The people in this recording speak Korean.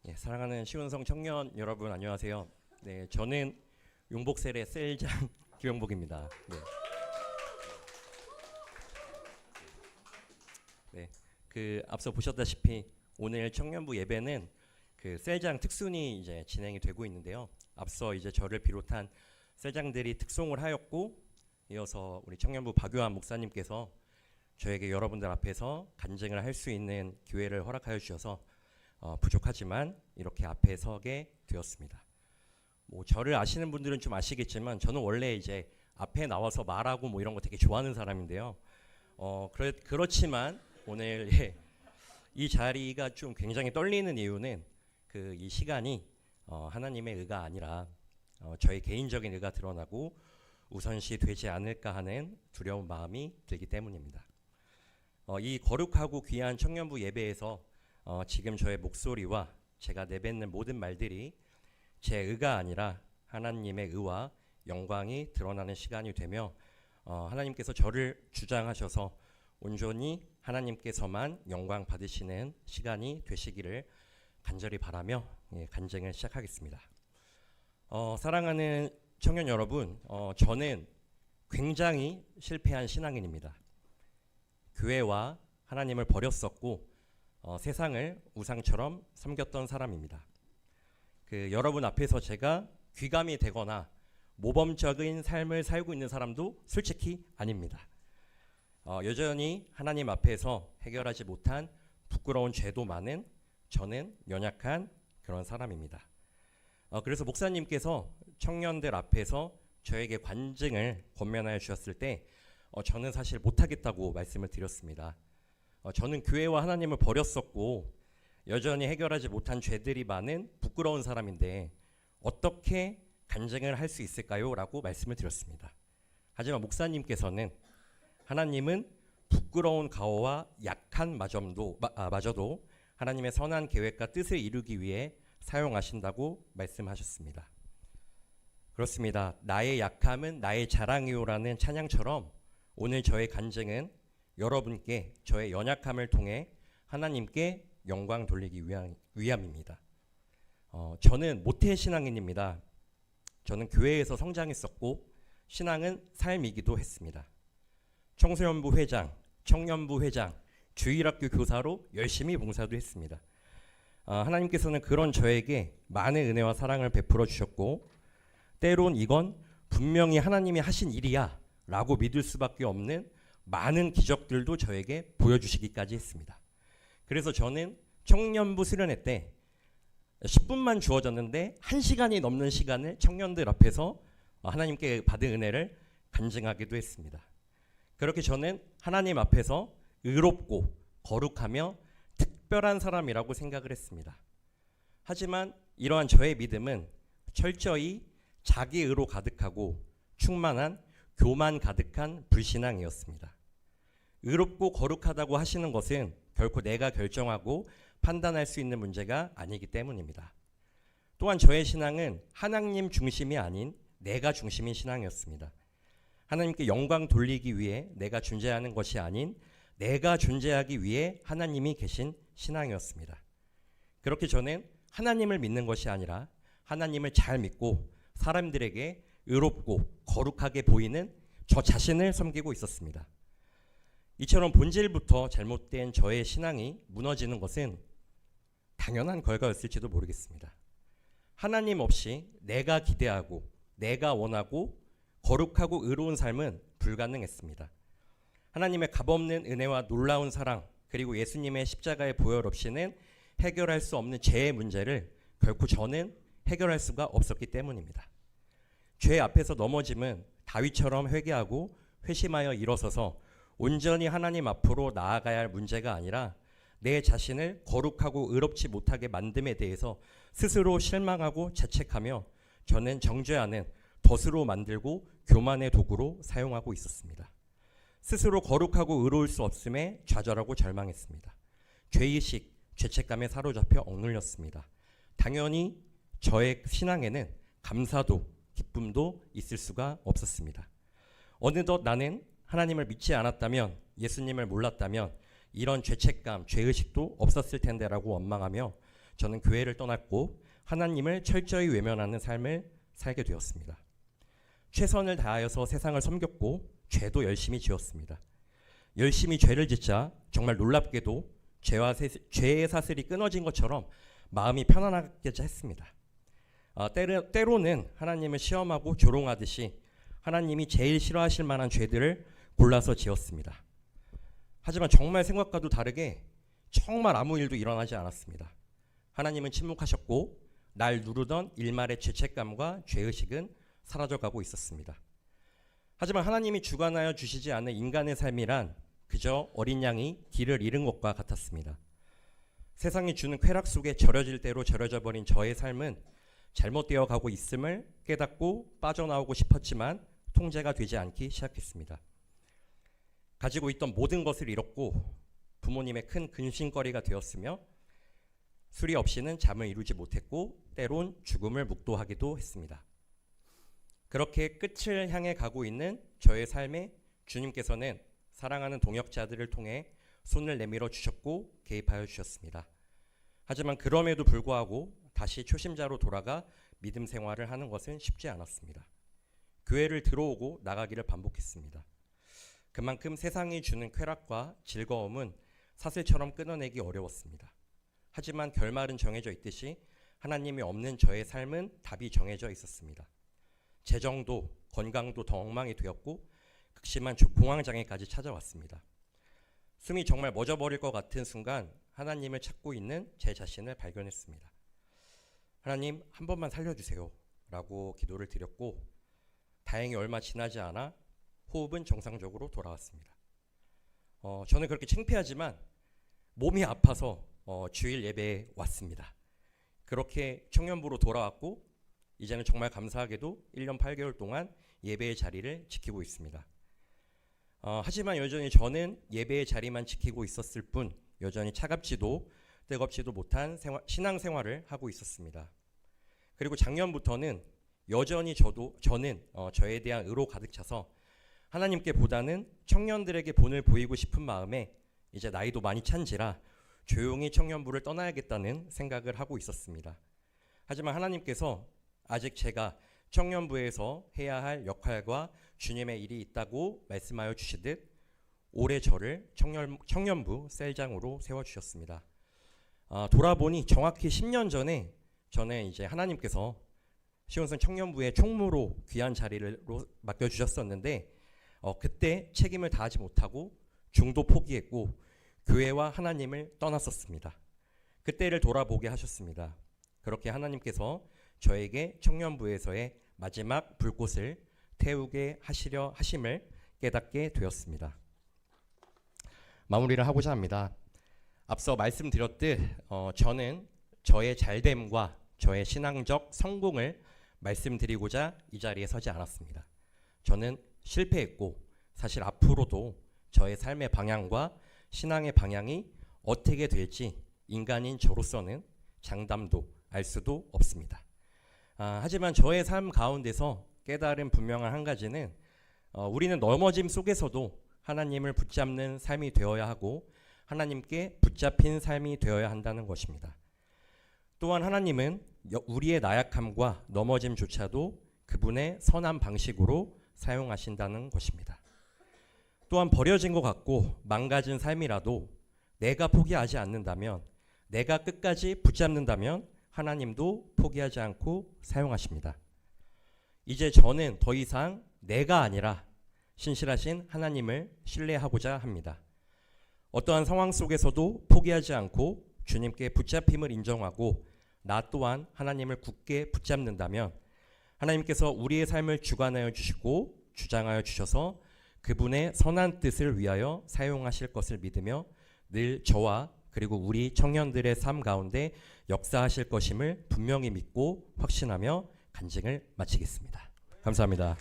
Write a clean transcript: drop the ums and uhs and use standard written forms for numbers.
예, 사랑하는 시운성 청년 여러분 안녕하세요. 네, 저는 용복셀의 셀장 김용복입니다. 네. 네, 앞서 보셨다시피 오늘 청년부 예배는 셀장 특순이 이제 진행이 되고 있는데요. 앞서 이제 저를 비롯한 셀장들이 특송을 하였고, 이어서 우리 청년부 박유한 목사님께서 저에게 여러분들 앞에서 간증을 할 수 있는 기회를 허락하여 주셔서 부족하지만 이렇게 앞에 서게 되었습니다. 뭐 저를 아시는 분들은 좀 아시겠지만 저는 원래 이제 앞에 나와서 말하고 뭐 이런 거 되게 좋아하는 사람인데요. 그렇지만 오늘 이 자리가 좀 굉장히 떨리는 이유는 이 시간이 하나님의 의가 아니라 저의 개인적인 의가 드러나고 우선시 되지 않을까 하는 두려운 마음이 들기 때문입니다. 이 거룩하고 귀한 청년부 예배에서 지금 저의 목소리와 제가 내뱉는 모든 말들이 제 의가 아니라 하나님의 의와 영광이 드러나는 시간이 되며 하나님께서 저를 주장하셔서 온전히 하나님께서만 영광 받으시는 시간이 되시기를 간절히 바라며 간증을 시작하겠습니다. 사랑하는 청년 여러분, 저는 굉장히 실패한 신앙인입니다. 교회와 하나님을 버렸었고 세상을 우상처럼 섬겼던 사람입니다. 여러분 앞에서 제가 귀감이 되거나 모범적인 삶을 살고 있는 사람도 솔직히 아닙니다. 여전히 하나님 앞에서 해결하지 못한 부끄러운 죄도 많은 저는 연약한 그런 사람입니다. 그래서 목사님께서 청년들 앞에서 저에게 관증을 권면하여 주셨을 때 저는 사실 못하겠다고 말씀을 드렸습니다. 저는 교회와 하나님을 버렸었고 여전히 해결하지 못한 죄들이 많은 부끄러운 사람인데 어떻게 간증을 할 수 있을까요? 라고 말씀을 드렸습니다. 하지만 목사님께서는 하나님은 부끄러운 가오와 약한 마저도 하나님의 선한 계획과 뜻을 이루기 위해 사용하신다고 말씀하셨습니다. 그렇습니다. 나의 약함은 나의 자랑이요라는 찬양처럼 오늘 저의 간증은 여러분께 저의 연약함을 통해 하나님께 영광 돌리기 위함입니다. 저는 모태 신앙인입니다. 저는 교회에서 성장했었고 신앙은 삶이기도 했습니다. 청소년부 회장, 청년부 회장, 주일학교 교사로 열심히 봉사도 했습니다. 하나님께서는 그런 저에게 많은 은혜와 사랑을 베풀어 주셨고 때론 이건 분명히 하나님이 하신 일이야 라고 믿을 수밖에 없는 많은 기적들도 저에게 보여주시기까지 했습니다. 그래서 저는 청년부 수련회 때 10분만 주어졌는데 1시간이 넘는 시간을 청년들 앞에서 하나님께 받은 은혜를 간증하기도 했습니다. 그렇게 저는 하나님 앞에서 의롭고 거룩하며 특별한 사람이라고 생각을 했습니다. 하지만 이러한 저의 믿음은 철저히 자기의로 가득하고 충만한 교만 가득한 불신앙이었습니다. 의롭고 거룩하다고 하시는 것은 결코 내가 결정하고 판단할 수 있는 문제가 아니기 때문입니다. 또한 저의 신앙은 하나님 중심이 아닌 내가 중심인 신앙이었습니다. 하나님께 영광 돌리기 위해 내가 존재하는 것이 아닌 내가 존재하기 위해 하나님이 계신 신앙이었습니다. 그렇게 저는 하나님을 믿는 것이 아니라 하나님을 잘 믿고 사람들에게 의롭고 거룩하게 보이는 저 자신을 섬기고 있었습니다. 이처럼 본질부터 잘못된 저의 신앙이 무너지는 것은 당연한 결과였을지도 모르겠습니다. 하나님 없이 내가 기대하고 내가 원하고 거룩하고 의로운 삶은 불가능했습니다. 하나님의 값없는 은혜와 놀라운 사랑 그리고 예수님의 십자가의 보혈 없이는 해결할 수 없는 죄의 문제를 결코 저는 해결할 수가 없었기 때문입니다. 죄 앞에서 넘어짐은 다윗처럼 회개하고 회심하여 일어서서 온전히 하나님 앞으로 나아가야 할 문제가 아니라 내 자신을 거룩하고 의롭지 못하게 만듦에 대해서 스스로 실망하고 자책하며 저는 정죄하는 덫으로 만들고 교만의 도구로 사용하고 있었습니다. 스스로 거룩하고 의로울 수 없음에 좌절하고 절망했습니다. 죄의식, 죄책감에 사로잡혀 억눌렸습니다. 당연히 저의 신앙에는 감사도 기쁨도 있을 수가 없었습니다. 어느덧 나는 하나님을 믿지 않았다면, 예수님을 몰랐다면 이런 죄책감, 죄의식도 없었을 텐데라고 원망하며 저는 교회를 떠났고 하나님을 철저히 외면하는 삶을 살게 되었습니다. 최선을 다하여서 세상을 섬겼고 죄도 열심히 지었습니다. 열심히 죄를 짓자 정말 놀랍게도 죄의 사슬이 끊어진 것처럼 마음이 편안하게 했습니다. 때로는 하나님을 시험하고 조롱하듯이 하나님이 제일 싫어하실 만한 죄들을 골라서 지었습니다. 하지만 정말 생각과도 다르게 정말 아무 일도 일어나지 않았습니다. 하나님은 침묵하셨고 날 누르던 일말의 죄책감과 죄의식은 사라져가고 있었습니다. 하지만 하나님이 주관하여 주시지 않은 인간의 삶이란 그저 어린 양이 길을 잃은 것과 같았습니다. 세상이 주는 쾌락 속에 절여질 대로 절여져 버린 저의 삶은 잘못되어 가고 있음을 깨닫고 빠져나오고 싶었지만 통제가 되지 않기 시작했습니다. 가지고 있던 모든 것을 잃었고 부모님의 큰 근심거리가 되었으며 수리 없이는 잠을 이루지 못했고 때론 죽음을 묵도하기도 했습니다. 그렇게 끝을 향해 가고 있는 저의 삶에 주님께서는 사랑하는 동역자들을 통해 손을 내밀어 주셨고 개입하여 주셨습니다. 하지만 그럼에도 불구하고 다시 초심자로 돌아가 믿음 생활을 하는 것은 쉽지 않았습니다. 교회를 들어오고 나가기를 반복했습니다. 그만큼 세상이 주는 쾌락과 즐거움은 사슬처럼 끊어내기 어려웠습니다. 하지만 결말은 정해져 있듯이 하나님이 없는 저의 삶은 답이 정해져 있었습니다. 재정도 건강도 더 엉망이 되었고 극심한 공황장애까지 찾아왔습니다. 숨이 정말 멎어버릴 것 같은 순간 하나님을 찾고 있는 제 자신을 발견했습니다. 하나님 한 번만 살려주세요 라고 기도를 드렸고 다행히 얼마 지나지 않아 호흡은 정상적으로 돌아왔습니다. 저는 그렇게 창피하지만 몸이 아파서 주일 예배에 왔습니다. 그렇게 청년부로 돌아왔고 이제는 정말 감사하게도 1년 8개월 동안 예배의 자리를 지키고 있습니다. 하지만 여전히 저는 예배의 자리만 지키고 있었을 뿐 여전히 차갑지도 뜨겁지도 못한 신앙생활을 하고 있었습니다. 그리고 작년부터는 여전히 저는 저에 대한 의로 가득 차서 하나님께 보다는 청년들에게 본을 보이고 싶은 마음에 이제 나이도 많이 찬지라 조용히 청년부를 떠나야겠다는 생각을 하고 있었습니다. 하지만 하나님께서 아직 제가 청년부에서 해야 할 역할과 주님의 일이 있다고 말씀하여 주시듯 올해 저를 청년부 셀장으로 세워주셨습니다. 돌아보니 정확히 10년 전에 저는 이제 하나님께서 시온성 청년부의 총무로 귀한 자리를 맡겨주셨었는데 그때 책임을 다하지 못하고 중도 포기했고 교회와 하나님을 떠났었습니다. 그때를 돌아보게 하셨습니다. 그렇게 하나님께서 저에게 청년부에서의 마지막 불꽃을 태우게 하시려 하심을 깨닫게 되었습니다. 마무리를 하고자 합니다. 앞서 말씀드렸듯 저는 저의 잘됨과 저의 신앙적 성공을 말씀드리고자 이 자리에 서지 않았습니다. 저는 실패했고 사실 앞으로도 저의 삶의 방향과 신앙의 방향이 어떻게 될지 인간인 저로서는 장담도 알 수도 없습니다. 하지만 저의 삶 가운데서 깨달은 분명한 한 가지는 우리는 넘어짐 속에서도 하나님을 붙잡는 삶이 되어야 하고 하나님께 붙잡힌 삶이 되어야 한다는 것입니다. 또한 하나님은 우리의 나약함과 넘어짐조차도 그분의 선한 방식으로 사용하신다는 것입니다. 또한 버려진 것 같고 망가진 삶이라도 내가 포기하지 않는다면, 내가 끝까지 붙잡는다면 하나님도 포기하지 않고 사용하십니다. 이제 저는 더 이상 내가 아니라 신실하신 하나님을 신뢰하고자 합니다. 어떠한 상황 속에서도 포기하지 않고 주님께 붙잡힘을 인정하고 나 또한 하나님을 굳게 붙잡는다면 하나님께서 우리의 삶을 주관하여 주시고 주장하여 주셔서 그분의 선한 뜻을 위하여 사용하실 것을 믿으며 늘 저와 그리고 우리 청년들의 삶 가운데 역사하실 것임을 분명히 믿고 확신하며 간증을 마치겠습니다. 감사합니다.